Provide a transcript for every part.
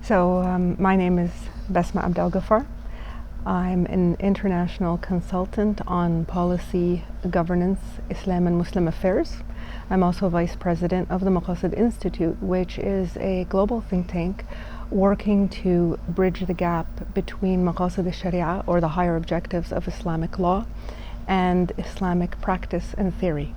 My name is Basma Abdelgafar. I'm an international consultant on policy, governance, Islam and Muslim affairs. I'm also vice president of the Maqasid Institute, which is a global think tank working to bridge the gap between Maqasid al-Sharia, or the higher objectives of Islamic law, and Islamic practice and theory.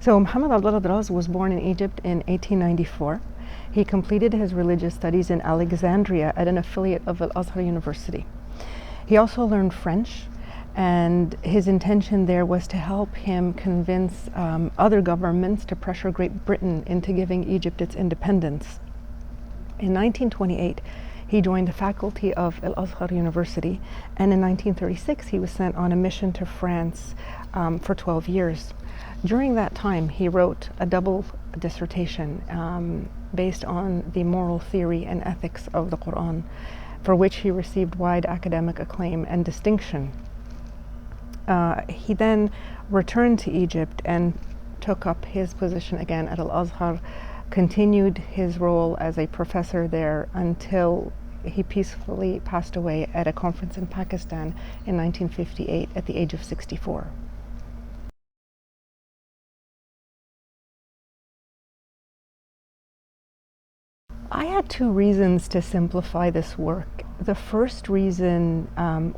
So Muhammad Abdullah was born in Egypt in 1894. He completed his religious studies in Alexandria at an affiliate of Al-Azhar University. He also learned French, and his intention there was to help him convince other governments to pressure Great Britain into giving Egypt its independence. In 1928, he joined the faculty of Al-Azhar University, and in 1936 he was sent on a mission to France for 12 years. During that time, he wrote a double dissertation based on the moral theory and ethics of the Quran, for which he received wide academic acclaim and distinction. He then returned to Egypt and took up his position again at Al-Azhar, continued his role as a professor there until he peacefully passed away at a conference in Pakistan in 1958 at the age of 64. I had two reasons to simplify this work. The first reason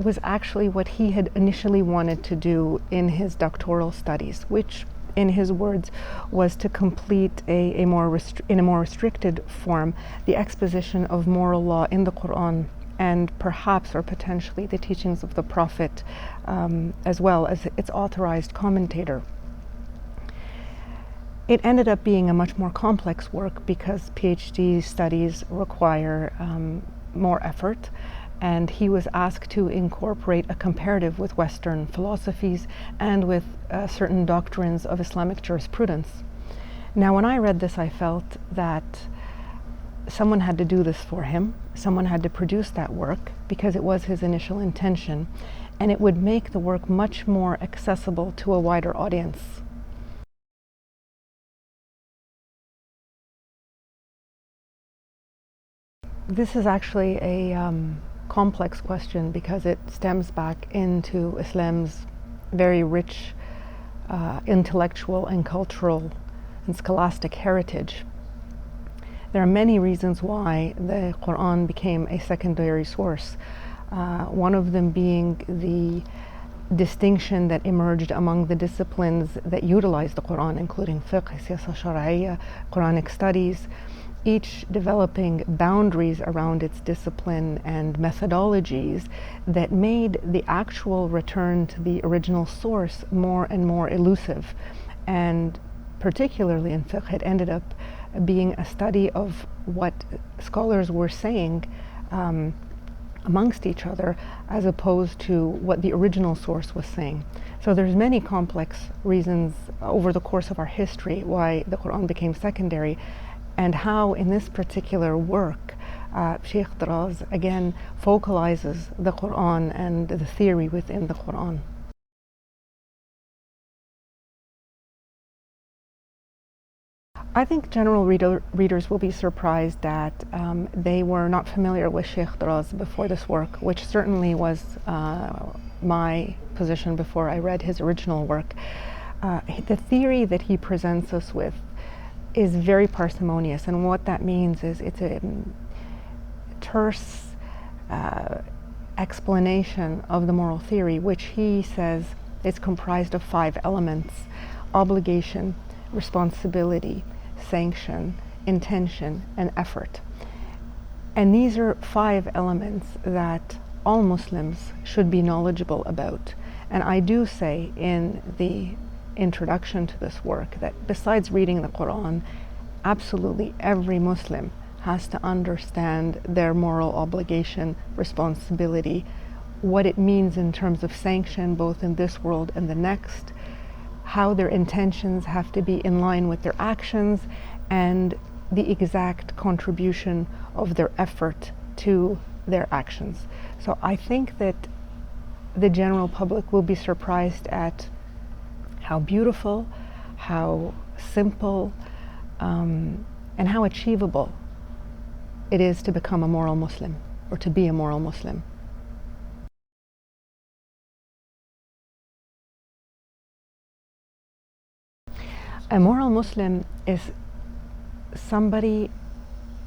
was actually what he had initially wanted to do in his doctoral studies, which, in his words, was to complete in a more restricted form the exposition of moral law in the Quran, and perhaps or potentially the teachings of the Prophet, as well as its authorized commentator. It ended up being a much more complex work because PhD studies require more effort, and he was asked to incorporate a comparative with Western philosophies and with certain doctrines of Islamic jurisprudence. Now, when I read this, I felt that someone had to do this for him, someone had to produce that work, because it was his initial intention, and it would make the work much more accessible to a wider audience. This is actually a complex question because it stems back into Islam's very rich intellectual and cultural and scholastic heritage. There are many reasons why the Quran became a secondary source, one of them being the distinction that emerged among the disciplines that utilize the Quran, including fiqh, siyasa shar'iyya, Quranic studies, each developing boundaries around its discipline and methodologies that made the actual return to the original source more and more elusive. And particularly in fiqh, it ended up being a study of what scholars were saying amongst each other, as opposed to what the original source was saying. So there's many complex reasons over the course of our history why the Quran became secondary, and how in this particular work Sheikh Draz again focalizes the Quran and the theory within the Quran. I think general readers will be surprised that they were not familiar with Sheikh Draz before this work, which certainly was my position before I read his original work. The theory that he presents us with is very parsimonious, and what that means is it's a terse explanation of the moral theory, which he says is comprised of 5 elements: obligation, responsibility, sanction, intention, and effort. And these are 5 elements that all Muslims should be knowledgeable about. And I do say in the introduction to this work that besides reading the Quran, absolutely every Muslim has to understand their moral obligation, responsibility, what it means in terms of sanction both in this world and the next, how their intentions have to be in line with their actions, and the exact contribution of their effort to their actions. So I think that the general public will be surprised at how beautiful, how simple and how achievable it is to become a moral Muslim, or to be a moral Muslim. A moral Muslim is somebody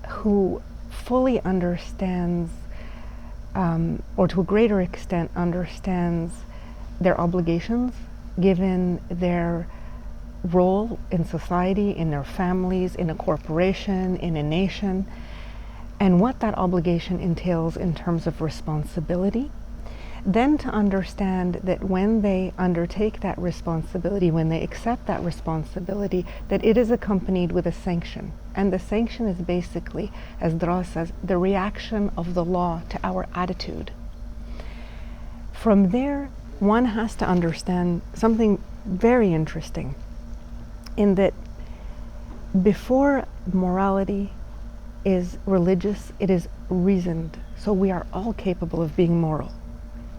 who fully understands, or to a greater extent understands, their obligations given their role in society, in their families, in a corporation, in a nation, and what that obligation entails in terms of responsibility. Then to understand that when they undertake that responsibility, when they accept that responsibility, that it is accompanied with a sanction. And the sanction is basically, as Dra says, the reaction of the law to our attitude. From there, one has to understand something very interesting, in that before morality is religious, it is reasoned. So we are all capable of being moral.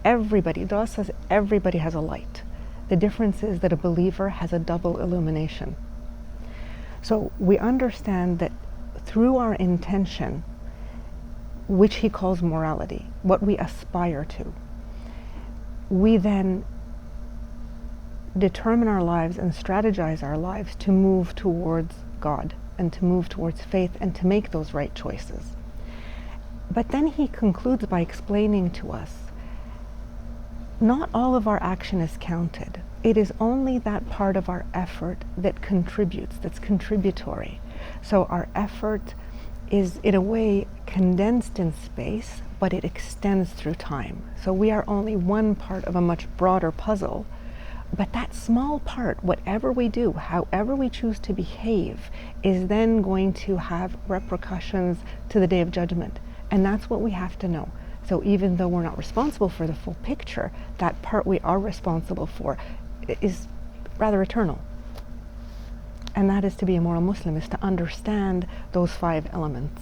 Everybody, Dra says, everybody has a light. The difference is that a believer has a double illumination. So we understand that through our intention, which he calls morality, what we aspire to, we then determine our lives and strategize our lives to move towards God and to move towards faith and to make those right choices. But then he concludes by explaining to us, not all of our action is counted. It is only that part of our effort that contributes, that's contributory. So our effort is in a way condensed in space, but it extends through time. So we are only one part of a much broader puzzle. But that small part, whatever we do, however we choose to behave, is then going to have repercussions to the Day of Judgment. And that's what we have to know. So even though we're not responsible for the full picture, that part we are responsible for is rather eternal. And that is to be a moral Muslim, is to understand those 5 elements.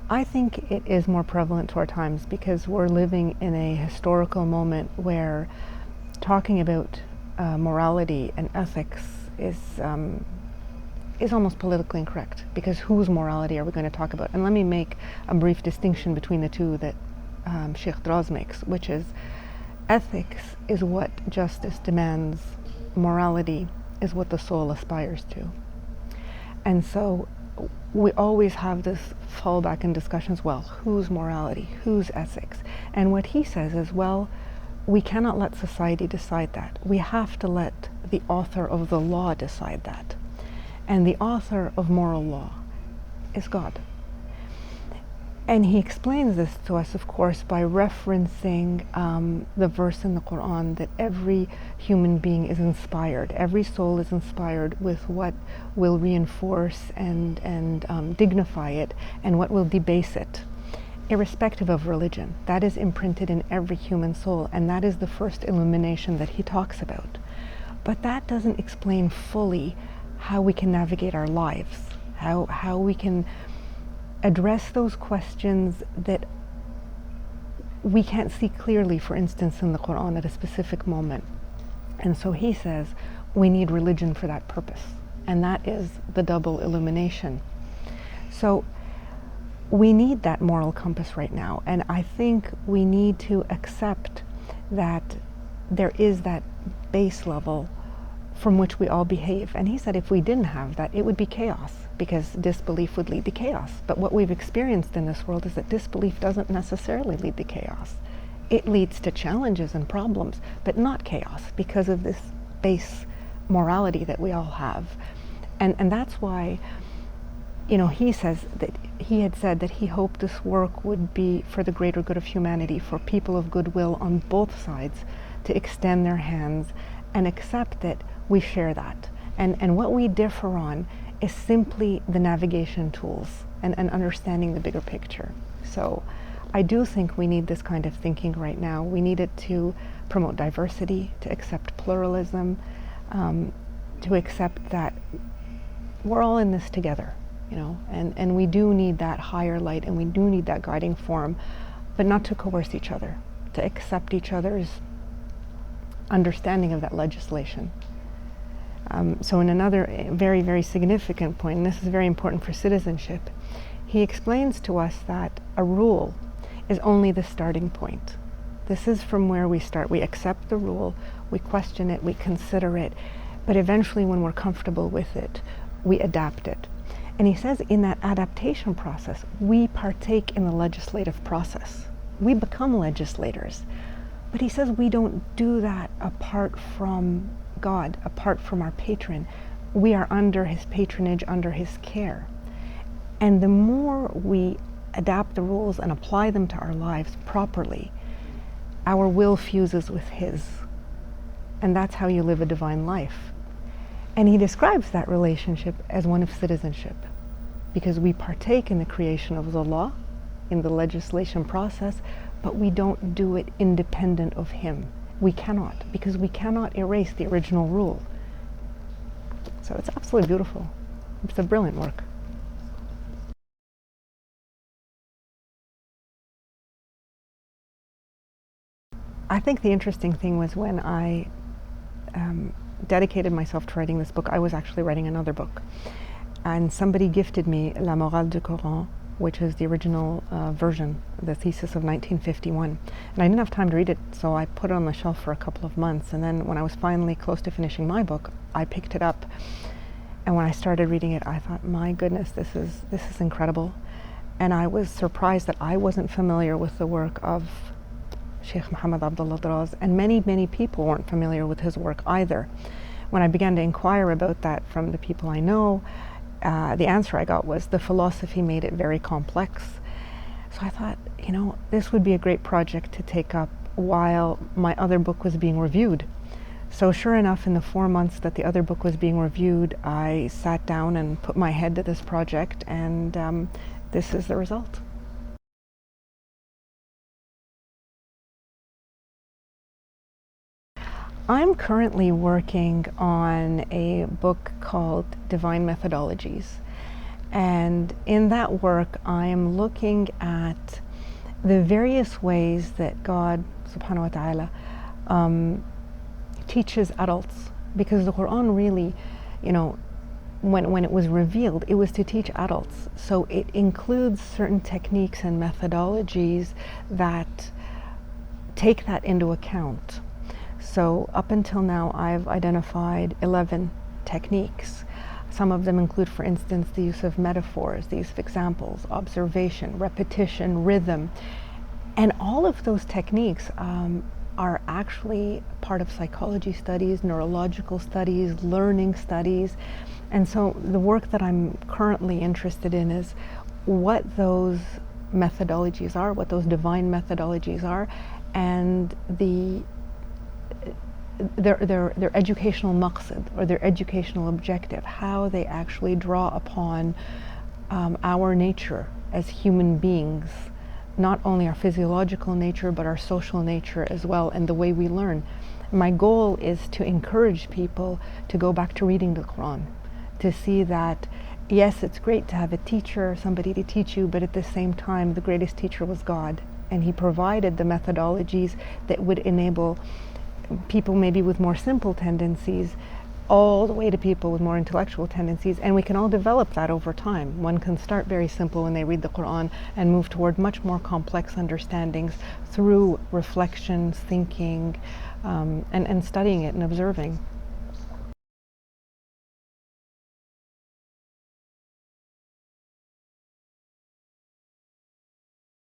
I think it is more prevalent to our times because we're living in a historical moment where talking about morality and ethics is almost politically incorrect, because whose morality are we going to talk about? And let me make a brief distinction between the two that Sheikh Draz makes, which is ethics is what justice demands, morality is what the soul aspires to. And so we always have this fallback in discussions, well, whose morality, whose ethics? And what he says is, well, we cannot let society decide that. We have to let the author of the law decide that. And the author of moral law is God. And he explains this to us, of course, by referencing the verse in the Quran that every human being is inspired. Every soul is inspired with what will reinforce and dignify it, and what will debase it, irrespective of religion. That is imprinted in every human soul, and that is the first illumination that he talks about. But that doesn't explain fully how we can navigate our lives, how we can address those questions that we can't see clearly, for instance, in the Quran at a specific moment. And so he says we need religion for that purpose, and that is the double illumination. So we need that moral compass right now, and I think we need to accept that there is that base level from which we all behave. And he said if we didn't have that, it would be chaos, because disbelief would lead to chaos. But what we've experienced in this world is that disbelief doesn't necessarily lead to chaos. It leads to challenges and problems, but not chaos, because of this base morality that we all have. And that's why, you know, he says that he had said that he hoped this work would be for the greater good of humanity, for people of goodwill on both sides to extend their hands and accept that we share that. And what we differ on is simply the navigation tools and understanding the bigger picture. So I do think we need this kind of thinking right now. We need it to promote diversity, to accept pluralism, to accept that we're all in this together, you know, and we do need that higher light, and we do need that guiding form, but not to coerce each other. to accept each other's understanding of that legislation. So in another very, very significant point, and this is very important for citizenship, he explains to us that a rule is only the starting point. This is from where we start. We accept the rule, we question it, we consider it, but eventually when we're comfortable with it, we adapt it. And he says in that adaptation process, we partake in the legislative process. We become legislators. But he says we don't do that apart from God, apart from our patron. We are under his patronage, under his care. And the more we adapt the rules and apply them to our lives properly, our will fuses with his. And that's how you live a divine life. And he describes that relationship as one of citizenship, because we partake in the creation of the law, in the legislation process, but we don't do it independent of him. We cannot, because we cannot erase the original rule. So it's absolutely beautiful. It's a brilliant work. I think the interesting thing was when I dedicated myself to writing this book, I was actually writing another book. And somebody gifted me La Morale du Coran, which is the original version, the thesis of 1951. And I didn't have time to read it, so I put it on the shelf for a couple of months. And then when I was finally close to finishing my book, I picked it up. And when I started reading it, I thought, my goodness, this is incredible. And I was surprised that I wasn't familiar with the work of Sheikh Muhammad Abdullah Draz, and many, many people weren't familiar with his work either. When I began to inquire about that from the people I know, the answer I got was the philosophy made it very complex. So I thought, you know, this would be a great project to take up while my other book was being reviewed. So sure enough, in the 4 months that the other book was being reviewed, I sat down and put my head to this project, and this is the result. I'm currently working on a book called Divine Methodologies. And in that work, I am looking at the various ways that God, subhanahu wa ta'ala, teaches adults. Because the Quran really, you know, when it was revealed, it was to teach adults. So it includes certain techniques and methodologies that take that into account. So up until now, I've identified 11 techniques. Some of them include, for instance, the use of metaphors, the use of examples, observation, repetition, rhythm. And all of those techniques are actually part of psychology studies, neurological studies, learning studies. And so the work that I'm currently interested in is what those methodologies are, what those divine methodologies are, and their educational maqsad, or their educational objective, how they actually draw upon our nature as human beings, not only our physiological nature, but our social nature as well, and the way we learn. My goal is to encourage people to go back to reading the Quran, to see that, yes, it's great to have a teacher, somebody to teach you, but at the same time, the greatest teacher was God, and he provided the methodologies that would enable people maybe with more simple tendencies all the way to people with more intellectual tendencies, and we can all develop that over time. One can start very simple when they read the Quran and move toward much more complex understandings through reflections, thinking, and studying it and observing.